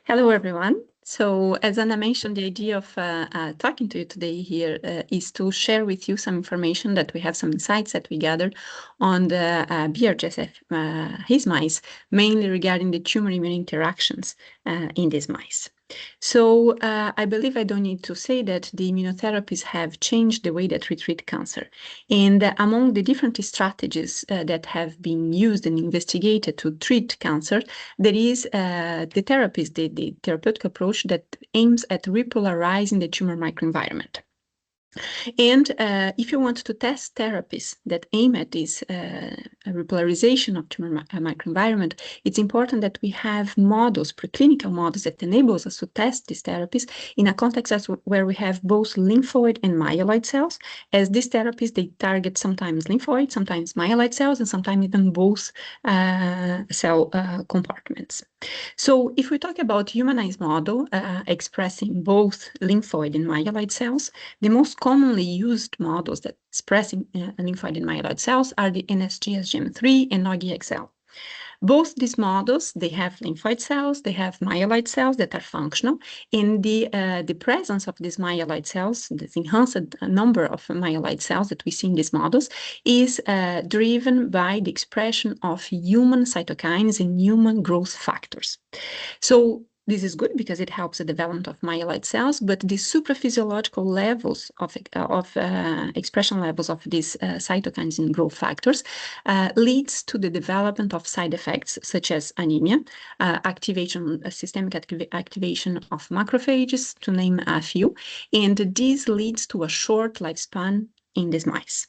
Hello, everyone. So, as Anna mentioned, the idea of talking to you today here is to share with you some information that we have, some insights that we gathered on the BRGSF his mice, mainly regarding the tumor-immune interactions in these mice. So I believe I don't need to say that the immunotherapies have changed the way that we treat cancer. And among the different strategies that have been used and investigated to treat cancer, there is the therapies, the therapeutic approach that aims at repolarizing the tumor microenvironment. And if you want to test therapies that aim at this repolarization of tumor microenvironment, it's important that we have models, preclinical models that enables us to test these therapies in a context where we have both lymphoid and myeloid cells, as these therapies, they target sometimes lymphoid, sometimes myeloid cells, and sometimes even both cell compartments. So if we talk about humanized model expressing both lymphoid and myeloid cells, the most commonly used models that expressing lymphoid and myeloid cells are the NSG-SGM3 and NOG-XL. Both these models, they have lymphoid cells, they have myeloid cells that are functional, and the presence of these myeloid cells, this enhanced number of myeloid cells that we see in these models, is driven by the expression of human cytokines and human growth factors. So this is good because it helps the development of myeloid cells, but the supraphysiological levels of expression levels of these cytokines and growth factors leads to the development of side effects such as anemia, systemic activation of macrophages, to name a few, and this leads to a short lifespan in these mice.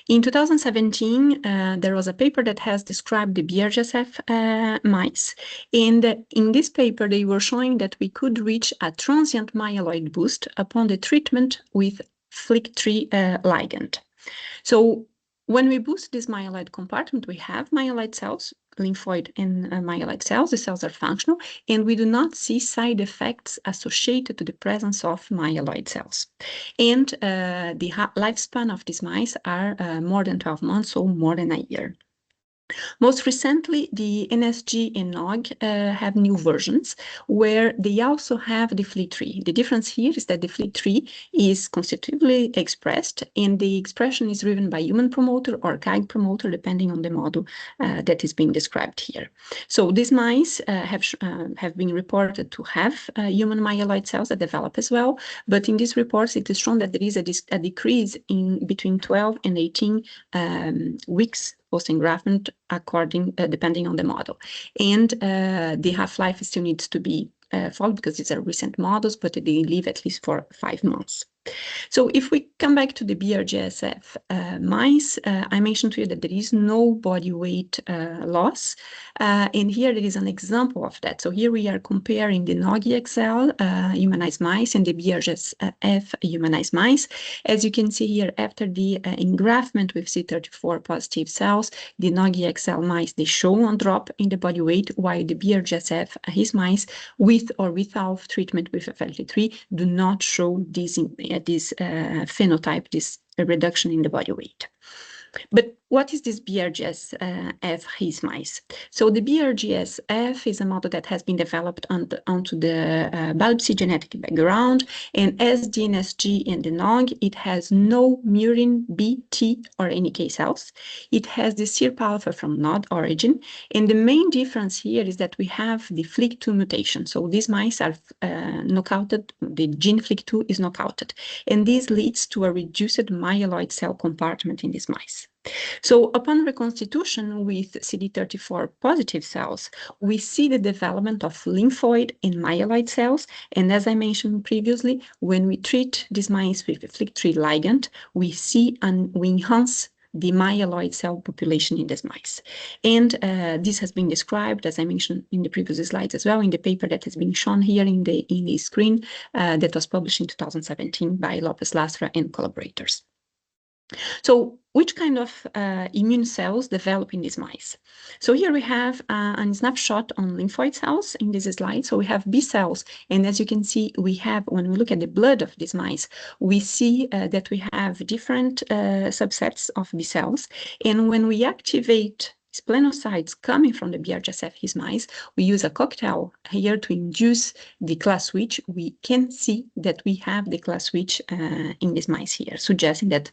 In 2017, there was a paper that has described the BRGSF mice, and in this paper, they were showing that we could reach a transient myeloid boost upon the treatment with FLT3 ligand. So when we boost this myeloid compartment, we have myeloid cells, lymphoid and myeloid cells. The cells are functional, and we do not see side effects associated to the presence of myeloid cells. And the lifespan of these mice are more than 12 months, so more than a year. Most recently, the NSG and NOG have new versions where they also have the FLT3. The difference here is that the FLT3 is constitutively expressed, and the expression is driven by human promoter or KIGE promoter, depending on the model that is being described here. So these mice have been reported to have human myeloid cells that develop as well, but in these reports, it is shown that there is a decrease in between 12 and 18 weeks post-engraftment, depending on the model. And the half-life still needs to be followed because these are recent models, but they live at least for 5 months. So if we come back to the BRGSF mice, I mentioned to you that there is no body weight loss. And here there is an example of that. So here we are comparing the NOG-XL humanized mice and the BRGSF humanized mice. As you can see here, after the engraftment with CD34 positive cells, the NOG-XL mice, they show a drop in the body weight, while the BRGSF, his mice, with or without treatment with FLT3, do not show this phenotype, this reduction in the body weight. But what is this BRGSF his mice? So the BRGSF is a model that has been developed onto the biopsy genetic background, and as the NSG and the NOG, it has no murine, B, T, or NK cells. It has the SIRP-alpha from NOD origin, and the main difference here is that we have the FLT2 mutation. So these mice are knockouted, the gene FLT2 is knockouted, and this leads to a reduced myeloid cell compartment in these mice. So upon reconstitution with CD34 positive cells, we see the development of lymphoid and myeloid cells. And as I mentioned previously, when we treat these mice with a FLT3 ligand, we see and we enhance the myeloid cell population in these mice. And this has been described, as I mentioned in the previous slides as well, in the paper that has been shown here in the screen that was published in 2017 by Lopez Lastra and collaborators. So which kind of immune cells develop in these mice? So here we have a snapshot on lymphoid cells in this slide. So we have B cells, and as you can see, we have, when we look at the blood of these mice, we see that we have different subsets of B cells, and when we activate splenocytes coming from the BRGSF his mice, we use a cocktail here to induce the class switch. We can see that we have the class switch in these mice here, suggesting that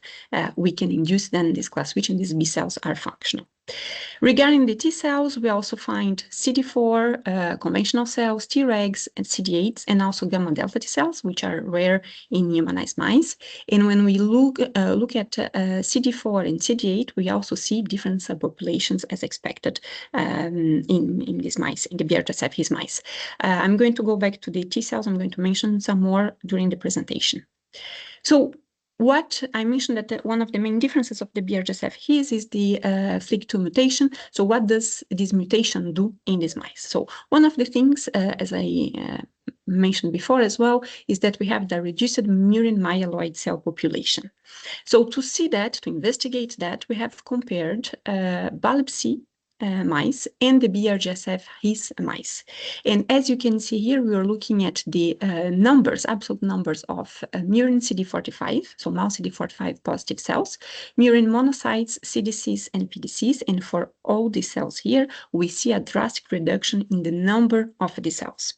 we can induce then this class switch and these B cells are functional. Regarding the T cells, we also find CD4, conventional cells, Tregs, and CD8s, and also gamma delta T cells, which are rare in humanized mice. And when we look at CD4 and CD8, we also see different subpopulations as expected in these mice, in the BRGSF his mice. I'm going to go back to the T cells. I'm going to mention some more during the presentation. So what I mentioned that one of the main differences of the BRGSF his is the FLIC2 mutation. So what does this mutation do in these mice? So one of the things, as I mentioned before as well, is that we have the reduced murine myeloid cell population. So to see that, to investigate that, we have compared BALB/c mice and the BRGSF his mice. And as you can see here, we are looking at the numbers, absolute numbers of murine CD45, so mouse CD45 positive cells, murine monocytes, CDCs, and PDCs. And for all these cells here, we see a drastic reduction in the number of the cells.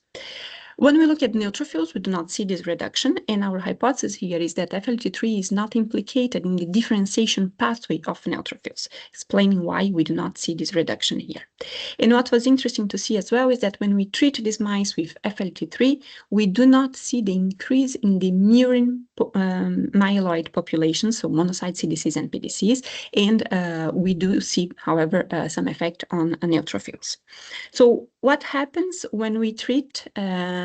When we look at neutrophils, we do not see this reduction, and our hypothesis here is that FLT3 is not implicated in the differentiation pathway of neutrophils, explaining why we do not see this reduction here. And what was interesting to see as well is that when we treat these mice with FLT3, we do not see the increase in the murine myeloid population, so monocytes, CDCs, and PDCs, and we do see, however, some effect on neutrophils. So what happens when we treat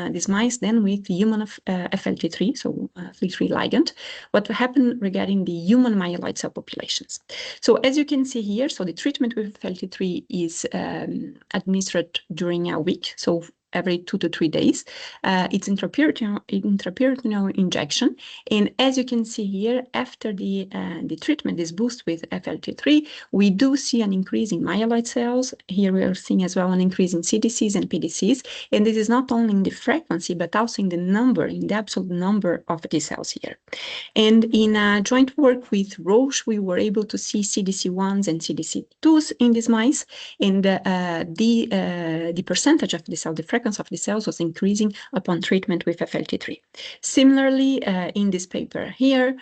these mice then with human FLT3, so FLT3 ligand? What happens regarding the human myeloid cell populations? So as you can see here, so the treatment with FLT3 is administered during a week, so every 2 to 3 days. It's intraperitoneal injection. And as you can see here, after the treatment, this boost with FLT3, we do see an increase in myeloid cells. Here we are seeing as well an increase in CDCs and PDCs. And this is not only in the frequency, but also in the number, in the absolute number of the cells here. And in a joint work with Roche, we were able to see CDC1s and CDC2s in these mice. And the percentage of the cell, the frequency of the cells was increasing upon treatment with FLT3. Similarly, in this paper here,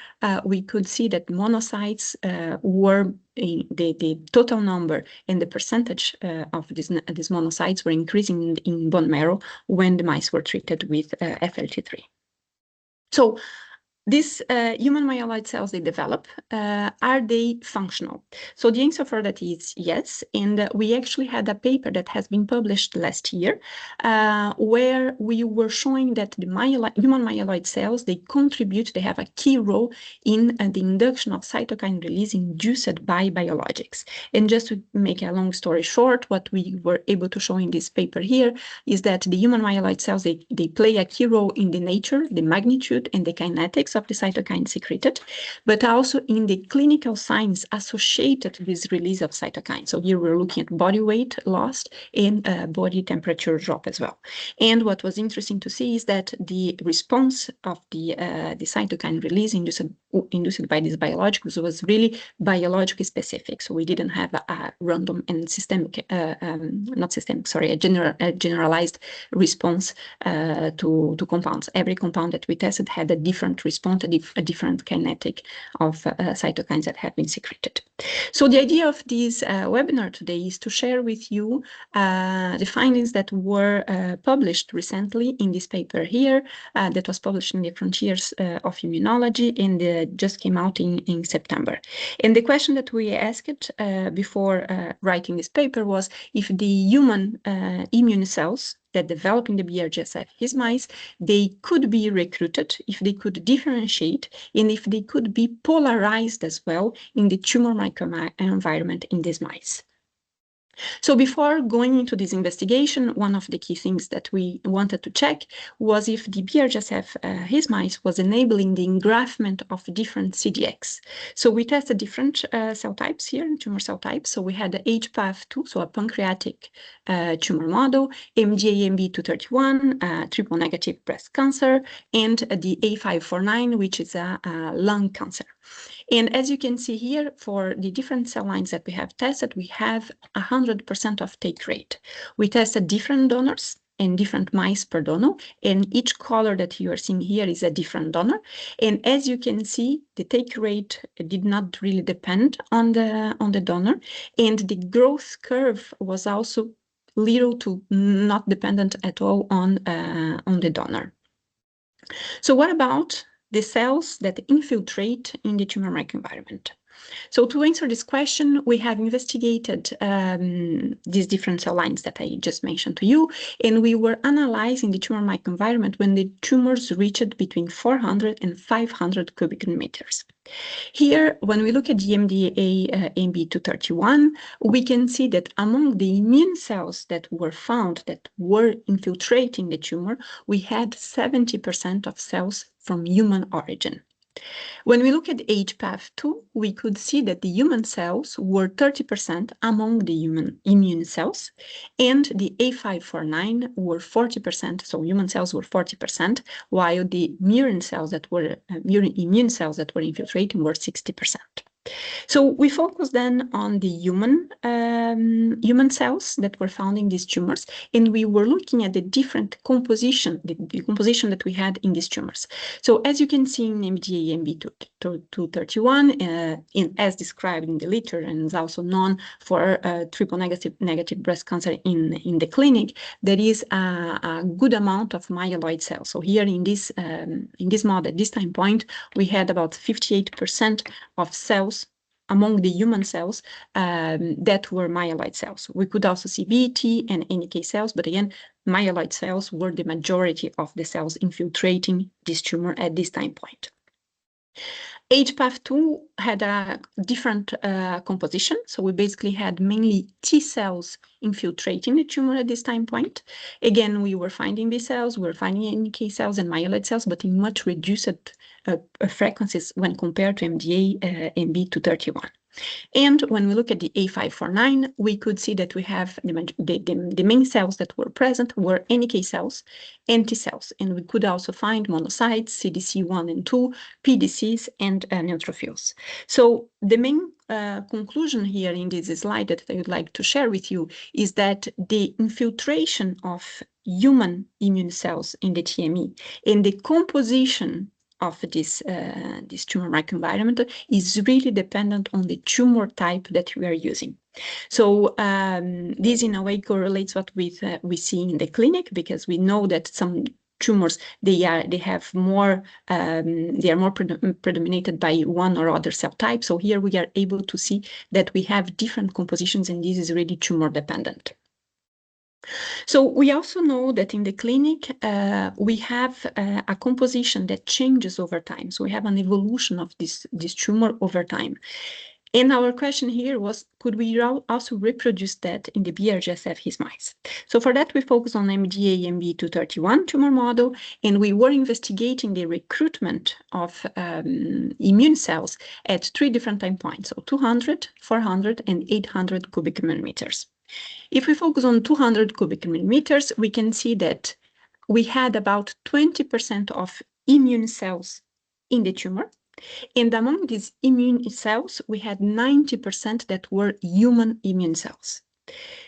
we could see that monocytes were the total number and the percentage of these monocytes were increasing in bone marrow when the mice were treated with FLT3. So these human myeloid cells they develop, are they functional? So the answer for that is yes. And we actually had a paper that has been published last year where we were showing that the human myeloid cells, they contribute, they have a key role in the induction of cytokine release induced by biologics. And just to make a long story short, what we were able to show in this paper here is that the human myeloid cells, they play a key role in the nature, the magnitude, and the kinetics of the cytokine secreted, but also in the clinical signs associated with this release of cytokines. So here we're looking at body weight lost and body temperature drop as well. And what was interesting to see is that the response of the cytokine release induced by these biologicals was really biologically specific. So we didn't have a random and systemic, a generalized response to compounds. Every compound that we tested had a different response, a different kinetic of cytokines that have been secreted. So the idea of this webinar today is to share with you the findings that were published recently in this paper here that was published in the Frontiers of Immunology and just came out in September. And the question that we asked before writing this paper was if the human immune cells that develop in the BRGSF his mice, they could be recruited, if they could differentiate, and if they could be polarized as well in the tumor microenvironment in these mice. So before going into this investigation, one of the key things that we wanted to check was if the BRGSF his mice was enabling the engraftment of different CDX. So we tested different cell types here, tumor cell types. So we had the HPAF2, so a pancreatic tumor model, MDA-MB231, triple negative breast cancer, and the A549, which is a lung cancer. And as you can see here, for the different cell lines that we have tested, we have 100% of take rate. We tested different donors and different mice per donor, and each color that you are seeing here is a different donor. And as you can see, the take rate did not really depend on the donor, and the growth curve was also little to not dependent at all on the donor. So what about the cells that infiltrate in the tumor microenvironment? So to answer this question, we have investigated these different cell lines that I just mentioned to you, and we were analyzing the tumor microenvironment when the tumors reached between 400 and 500 cubic meters. Here, when we look at the MDA MB231, we can see that among the immune cells that were found that were infiltrating the tumor, we had 70% of cells from human origin. When we look at HPAF2, we could see that the human cells were 30% among the human immune cells, and the A549 were 40%, so human cells were 40%, while the murine cells that were immune cells that were infiltrating were 60%. So we focus then on the human cells that were found in these tumors, and we were looking at the different composition, the composition that we had in these tumors. So as you can see in MDA MB231, as described in the literature and is also known for triple negative breast cancer in the clinic, there is a good amount of myeloid cells. So here in this model, at this time point, we had about 58% of cells among the human cells that were myeloid cells. We could also see BT and NK cells, but again, myeloid cells were the majority of the cells infiltrating this tumor at this time point. HPAF2 had a different composition, so we basically had mainly T cells infiltrating the tumor at this time point. Again, we were finding B cells, we were finding NK cells and myeloid cells, but in much reduced frequencies when compared to MDA MB231. And when we look at the A549, we could see that we have the main cells that were present were NK cells and T cells, and we could also find monocytes, CDC1 and 2, PDCs, and neutrophils. So the main conclusion here in this slide that I would like to share with you is that the infiltration of human immune cells in the TME and the composition of this tumor microenvironment is really dependent on the tumor type that we are using. So this in a way correlates what we see in the clinic, because we know that some tumors they are more predominated by one or other cell type. So here we are able to see that we have different compositions, and this is really tumor dependent. So we also know that in the clinic, we have a composition that changes over time. So we have an evolution of this tumor over time. And our question here was, could we also reproduce that in the BRGSF mice? So for that, we focused on MDA MB231 tumor model, and we were investigating the recruitment of immune cells at 3 different time points, so 200, 400, and 800 cubic millimeters. If we focus on 200 cubic millimeters, we can see that we had about 20% of immune cells in the tumor. And among these immune cells, we had 90% that were human immune cells.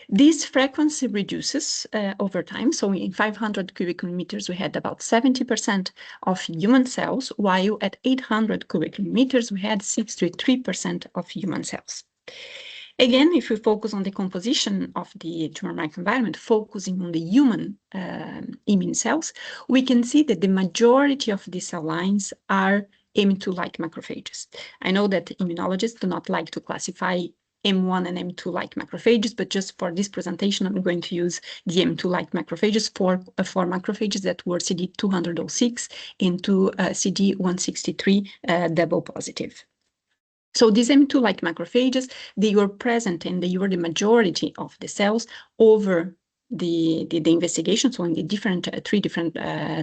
This frequency reduces over time. So in 500 cubic millimeters, we had about 70% of human cells, while at 800 cubic millimeters, we had 63% of human cells. Again, if we focus on the composition of the tumor microenvironment, focusing on the human immune cells, we can see that the majority of these cell lines are M2-like macrophages. I know that immunologists do not like to classify M1 and M2-like macrophages, but just for this presentation, I'm going to use the M2-like macrophages for macrophages that were CD206 into CD163 double positive. So these M2-like macrophages, they were present and they were the majority of the cells over the investigation, so in the different 3 different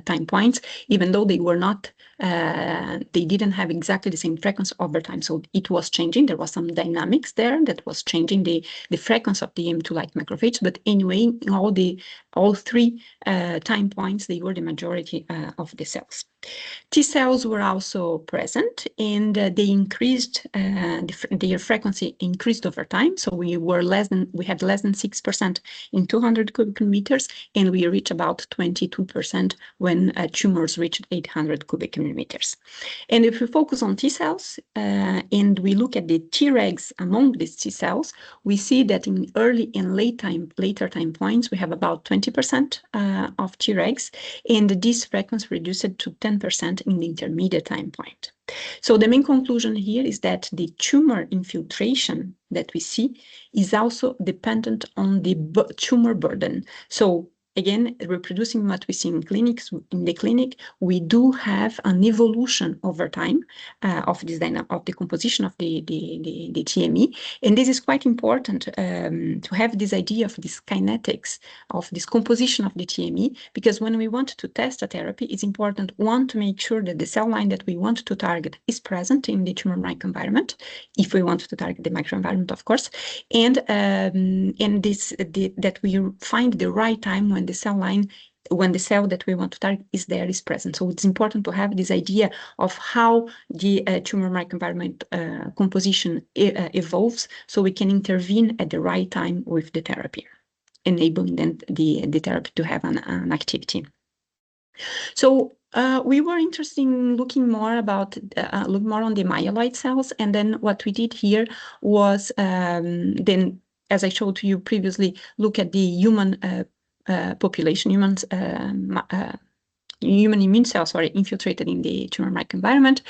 time points, even though they were not, they didn't have exactly the same frequency over time. So it was changing. There was some dynamics there that was changing the frequency of the M2-like macrophage. But anyway, in all the all three time points, they were the majority of the cells. T cells were also present, and they increased, their frequency increased over time. So we had less than 6% in 200 cubic millimeters, and we reached about 22% when tumors reached 800 cubic millimeters. And if we focus on T cells and we look at the Tregs among these T cells, we see that in early and later time points, we have about 20% of Tregs, and this frequency reduced to 10% in the intermediate time point. So the main conclusion here is that the tumor infiltration that we see is also dependent on the tumor burden. So again, reproducing what we see in the clinic, we do have an evolution over time of the composition of the TME, and this is quite important to have this idea of this kinetics of this composition of the TME, because when we want to test a therapy, it's important, one, to make sure that the cell line that we want to target is present in the tumor microenvironment, if we want to target the microenvironment, of course, and that we find the right time when the cell that we want to target is present. So it's important to have this idea of how the tumor microenvironment composition evolves, so we can intervene at the right time with the therapy, enabling then the therapy to have an activity. So we were interested in looking more on the myeloid cells, and then what we did here was then, as I showed to you previously, look at the human population, human immune cells infiltrated in the tumor microenvironment.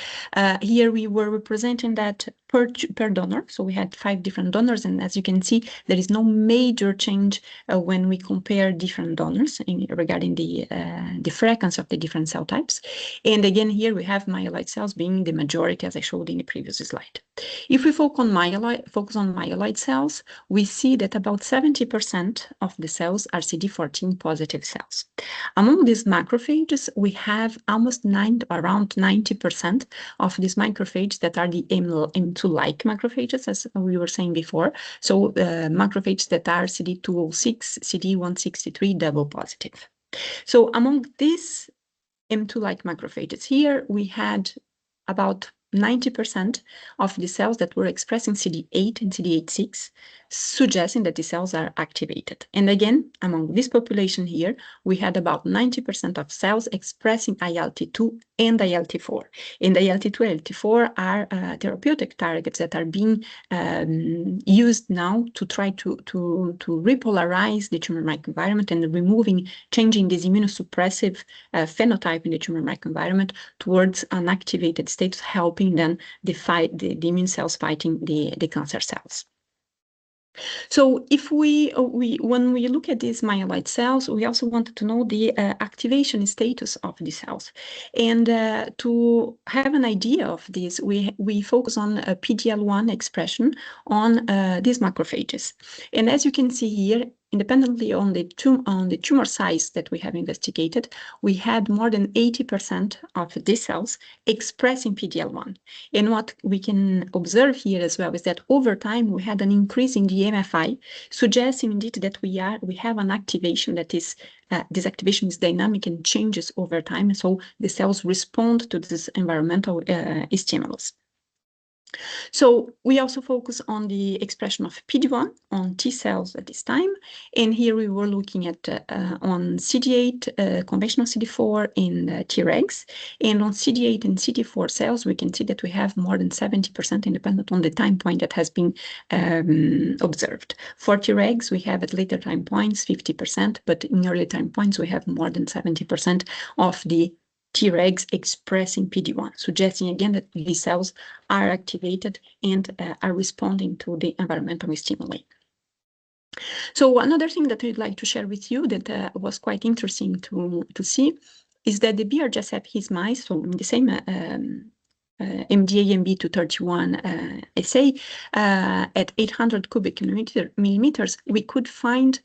Here we were representing that per donor. So we had 5 different donors, and as you can see, there is no major change when we compare different donors regarding the frequency of the different cell types. And again, here we have myeloid cells being the majority, as I showed in the previous slide. If we focus on myeloid cells, we see that about 70% of the cells are CD14 positive cells. Among these macrophages, we have around 90% of these macrophages that are the M2-like macrophages, as we were saying before. So macrophages that are CD206, CD163 double positive. So among these M2-like macrophages here, we had about 90% of the cells that were expressing CD8 and CD86, suggesting that the cells are activated. And again, among this population here, we had about 90% of cells expressing ILT2 and ILT4. And ILT2 and ILT4 are therapeutic targets that are being used now to try to repolarize the tumor microenvironment and changing this immunosuppressive phenotype in the tumor microenvironment towards an activated state, helping then the immune cells fighting the cancer cells. So if when we look at these myeloid cells, we also wanted to know the activation status of the cells. And to have an idea of this, we focus on PD-L1 expression on these macrophages. And as you can see here, independently on the tumor size that we have investigated, we had more than 80% of these cells expressing PD-L1. And what we can observe here as well is that over time we had an increase in the MFI, suggesting indeed that we have an activation that is this activation is dynamic and changes over time, so the cells respond to this environmental stimulus. So we also focus on the expression of PD-1 on T cells at this time, and here we were looking at on CD8, conventional CD4 in Tregs, and on CD8 and CD4 cells, we can see that we have more than 70% independent on the time point that has been observed. For Tregs, we have at later time points 50%, but in early time points, we have more than 70% of the Tregs expressing PD-1, suggesting again that these cells are activated and are responding to the environmental stimuli. So another thing that we'd like to share with you that was quite interesting to see is that the BRGSF his mice, so in the same MDA-MB231 assay, at 800 cubic millimeters, we could find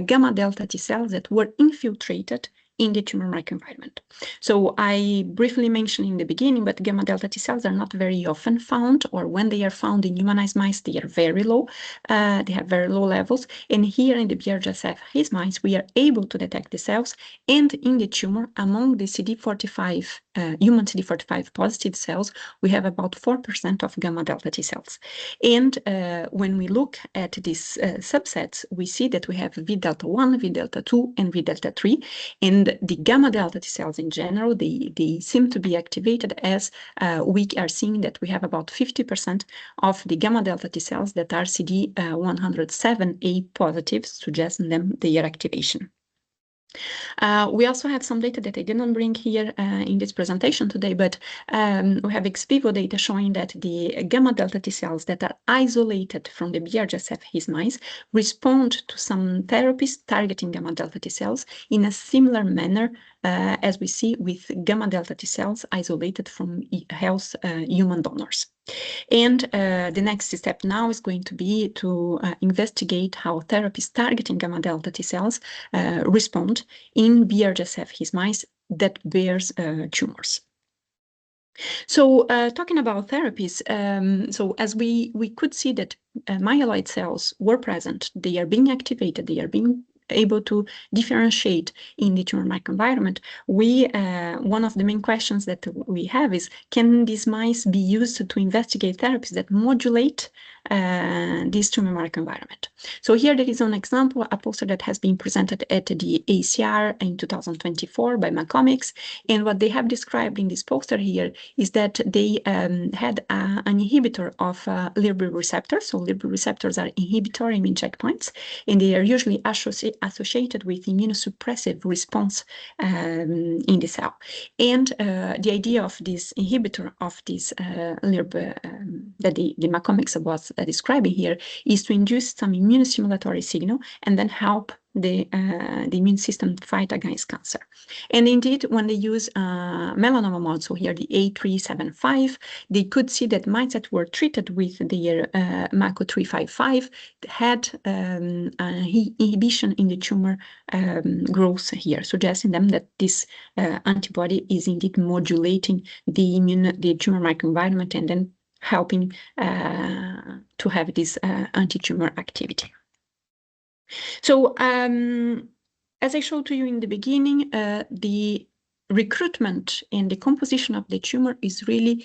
gamma delta T cells that were infiltrated in the tumor microenvironment. So I briefly mentioned in the beginning, but gamma delta T cells are not very often found, or when they are found in humanized mice, they are very low. They have very low levels. And here in the BRGSF his mice, we are able to detect the cells, and in the tumor, among the CD45, human CD45 positive cells, we have about 4% of gamma delta T cells. And when we look at these subsets, we see that we have V delta 1, V delta 2, and V delta 3. And the gamma delta T cells in general, they seem to be activated as we are seeing that we have about 50% of the gamma delta T cells that are CD107A positive, suggesting them their activation. We also have some data that I didn't bring here in this presentation today, but we have ex vivo data showing that the gamma delta T cells that are isolated from the BRGSF his mice respond to some therapies targeting gamma delta T cells in a similar manner as we see with gamma delta T cells isolated from health human donors. And the next step now is going to be to investigate how therapies targeting gamma delta T cells respond in BRGSF his mice that bears tumors. So talking about therapies, so as we could see that myeloid cells were present, they are being activated, they are being able to differentiate in the tumor microenvironment, one of the main questions that we have is, can these mice be used to investigate therapies that modulate this tumor microenvironment? So here there is an example, a poster that has been presented at the ACR in 2024 by McComics, and what they have described in this poster here is that they had an inhibitor of LIRB receptors. So LIRB receptors are inhibitory immune checkpoints, and they are usually associated with immunosuppressive response in the cell. And the idea of this inhibitor of this LIRB that the McComics was describing here is to induce some immunostimulatory signal and then help the immune system fight against cancer. And indeed, when they use melanoma model, so here the A375, they could see that mice that were treated with their MACO 355 had inhibition in the tumor growth here, suggesting them that this antibody is indeed modulating the tumor microenvironment and then helping to have this anti-tumor activity. So as I showed to you in the beginning, the recruitment and the composition of the tumor is really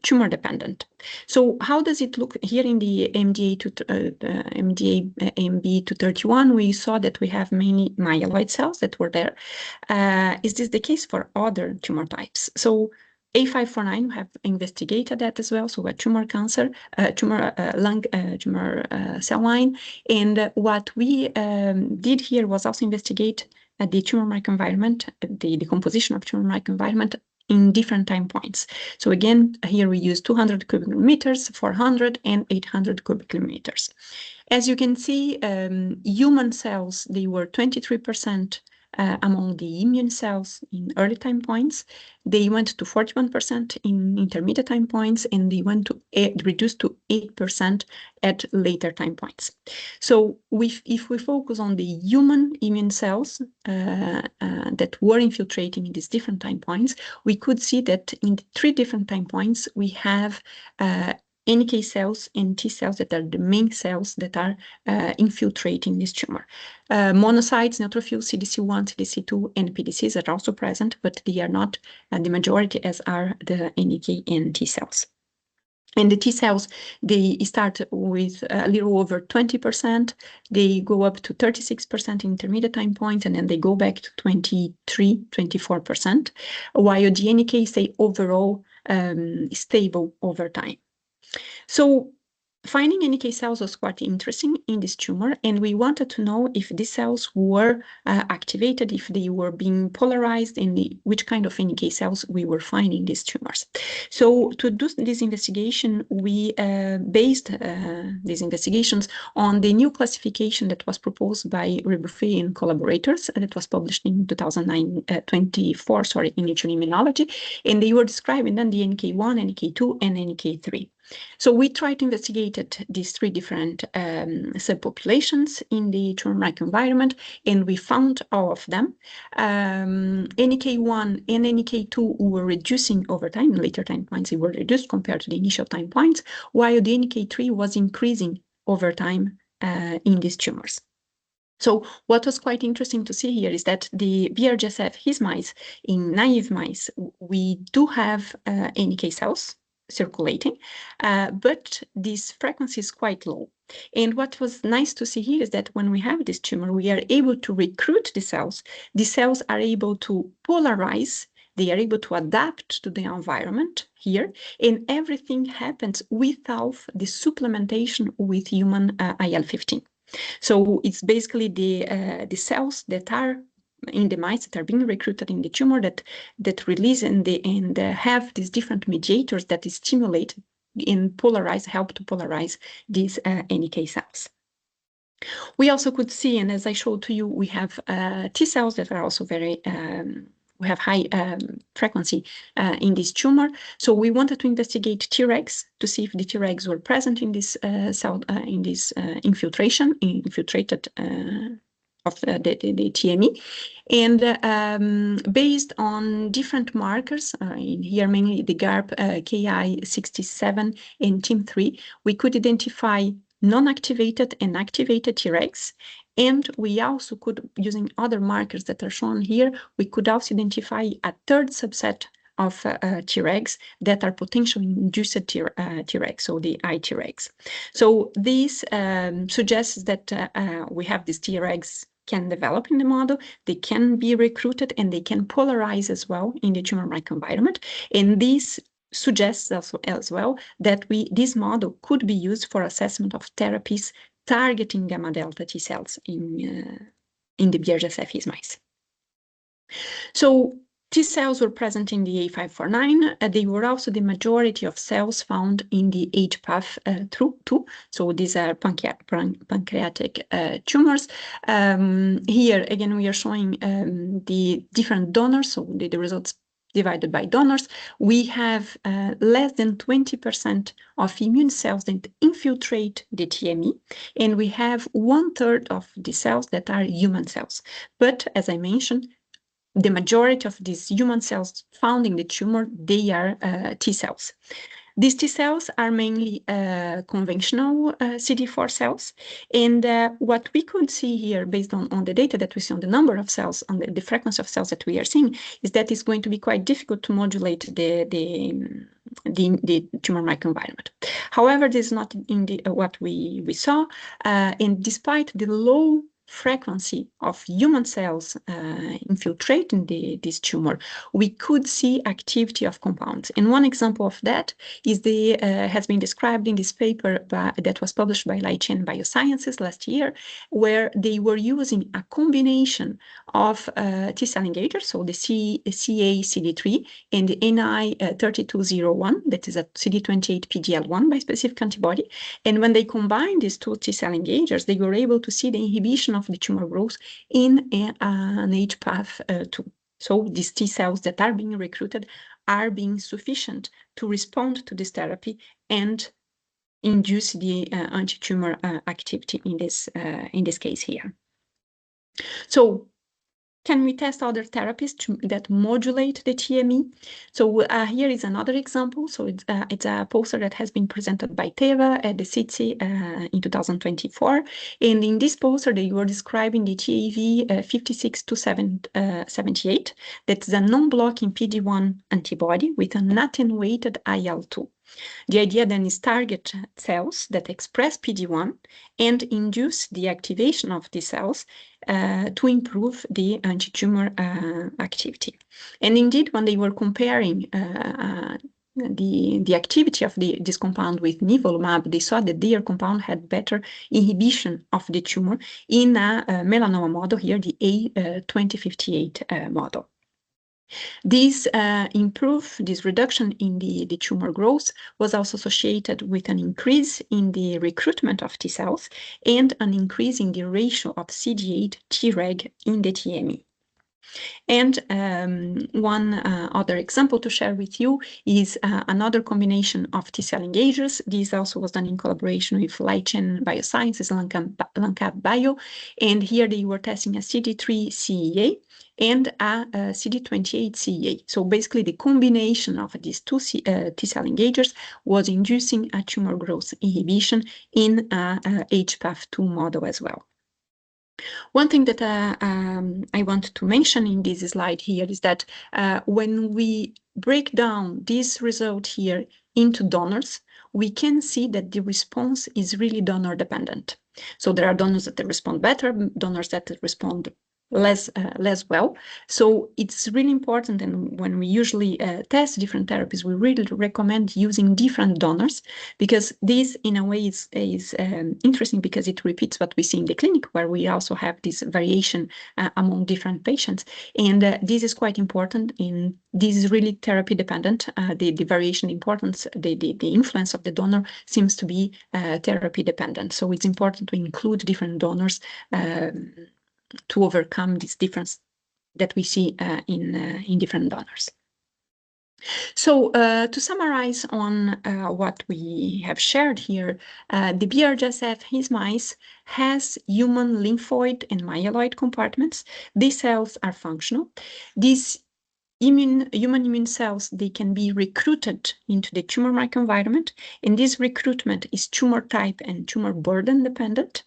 tumor dependent. So how does it look here in the MDA AMB 231? We saw that we have many myeloid cells that were there. Is this the case for other tumor types? So A549, we have investigated that as well. So a tumor cancer, tumor cell line. And what we did here was also investigate the tumor microenvironment, the composition of tumor microenvironment in different time points. So again, here we use 200 cubic meters, 400 and 800 cubic meters. As you can see, human cells, they were 23% among the immune cells in early time points. They went to 41% in intermediate time points, and they went to reduced to 8% at later time points. So if we focus on the human immune cells that were infiltrating in these different time points, we could see that in 3 different time points, we have NK cells and T cells that are the main cells that are infiltrating this tumor. Monocytes, neutrophils, CDC1, CDC2, and PDCs are also present, but they are not the majority, as are the NK and T cells. And the T cells, they start with a little over 20%. They go up to 36% in intermediate time point, and then they go back to 23, 24%, while the NK stay overall stable over time. So finding NK cells was quite interesting in this tumor, and we wanted to know if these cells were activated, if they were being polarized, and which kind of NK cells we were finding in these tumors. So to do this investigation, we based these investigations on the new classification that was proposed by Rebuffet and collaborators, that was published in 2024, in Nature Immunology, and they were describing then the NK1, NK2, and NK3. So we tried to investigate these three different subpopulations in the tumor microenvironment, and we found all of them. NK1 and NK2 were reducing over time. In later time points, they were reduced compared to the initial time points, while the NK3 was increasing over time in these tumors. So what was quite interesting to see here is that the BRGSF his mice, in naive mice, we do have NK cells circulating, but this frequency is quite low. And what was nice to see here is that when we have this tumor, we are able to recruit the cells. The cells are able to polarize. They are able to adapt to the environment here, and everything happens without the supplementation with human IL-15. So it's basically the cells that are in the mice that are being recruited in the tumor that release and have these different mediators that stimulate and help to polarize these NK cells. We also could see, and as I showed to you, we have T cells that are also very we have high frequency in this tumor. So we wanted to investigate Tregs to see if the Tregs were present in this cell, in this infiltrated of the TME. And based on different markers, in here mainly the GARP Ki67 and TIM3, we could identify non-activated and activated Tregs. And we also could, using other markers that are shown here, we could also identify a third subset of Tregs that are potentially induced Tregs, so the iTregs. So this suggests that we have these Tregs can develop in the model, they can be recruited, and they can polarize as well in the tumor microenvironment. And this suggests also as well that this model could be used for assessment of therapies targeting gamma delta T cells in the BRGSF mice. So T cells were present in the A549. They were also the majority of cells found in the HPAF2. So these are pancreatic tumors. Here again we are showing the different donors, so the results divided by donors. We have less than 20% of immune cells that infiltrate the TME, and we have 1/3 of the cells that are human cells. But as I mentioned, the majority of these human cells found in the tumor, they are T cells. These T cells are mainly conventional CD4 cells. And what we could see here, based on the data that we see on the number of cells, on the frequency of cells that we are seeing, is that it's going to be quite difficult to modulate the tumor microenvironment. However, this is not in what we saw. And despite the low frequency of human cells infiltrating this tumor, we could see activity of compounds. And one example of that is has been described in this paper that was published by Lai Chen Biosciences last year, where they were using a combination of T-cell engagers, so the CA-CD3 and the NI-3201, that is a CD28 PD-L1 bispecific antibody. And when they combined these two T-cell engagers, they were able to see the inhibition of the tumor growth in an HPAF2. So these T cells that are being recruited are being sufficient to respond to this therapy and induce the anti-tumor activity in this case here. So can we test other therapies that modulate the TME? So here is another example. So it's a poster that has been presented by Teva at the SITC in 2024. And in this poster, they were describing the TAV 56278. That's a non-blocking PD-1 antibody with an attenuated IL-2. The idea then is target cells that express PD-1 and induce the activation of these cells to improve the anti-tumor activity. And indeed, when they were comparing the activity of this compound with nivolumab, they saw that their compound had better inhibition of the tumor in a melanoma model here, the A2058 model. This reduction in the tumor growth was also associated with an increase in the recruitment of T cells and an increase in the ratio of CD8 Treg in the TME. And one other example to share with you is another combination of T-cell engagers. This also was done in collaboration with Light-Chain Biosciences, Lancap Bio, and here they were testing a CD3 CEA and a CD28 CEA. So basically the combination of these two T-cell engagers was inducing a tumor growth inhibition in a HPAF2 model as well. One thing that I want to mention in this slide here is that when we break down this result here into donors, we can see that the response is really donor dependent. So there are donors that respond better, donors that respond less well. So it's really important, and when we usually test different therapies, we really recommend using different donors, because this in a way is interesting, because it repeats what we see in the clinic, where we also have this variation among different patients, and this is quite important. This is really therapy dependent. The variation importance, the influence of the donor seems to be therapy dependent. So it's important to include different donors to overcome this difference that we see in different donors. So to summarize on what we have shared here, the BRGSF his mice has human lymphoid and myeloid compartments. These cells are functional. These human immune cells, they can be recruited into the tumor microenvironment, and this recruitment is tumor type and tumor burden dependent.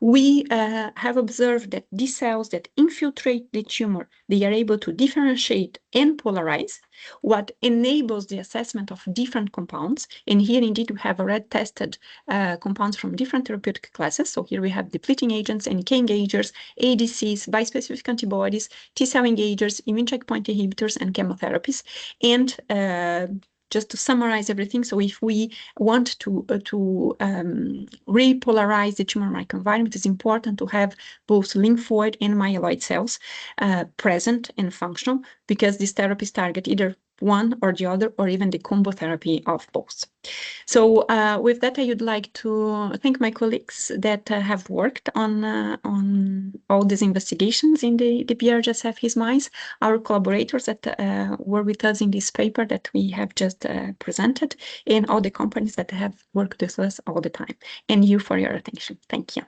We have observed that these cells that infiltrate the tumor, they are able to differentiate and polarize, what enables the assessment of different compounds. And here indeed we have already tested compounds from different therapeutic classes. So here we have depleting agents, NK engagers, ADCs, bispecific antibodies, T-cell engagers, immune checkpoint inhibitors, and chemotherapies. And just to summarize everything, so if we want to repolarize the tumor microenvironment, it's important to have both lymphoid and myeloid cells present and functional, because these therapies target either one or the other, or even the combo therapy of both. So with that, I would like to thank my colleagues that have worked on all these investigations in the BRGSF his mice, our collaborators that were with us in this paper that we have just presented, and all the companies that have worked with us all the time, and you for your attention. Thank you.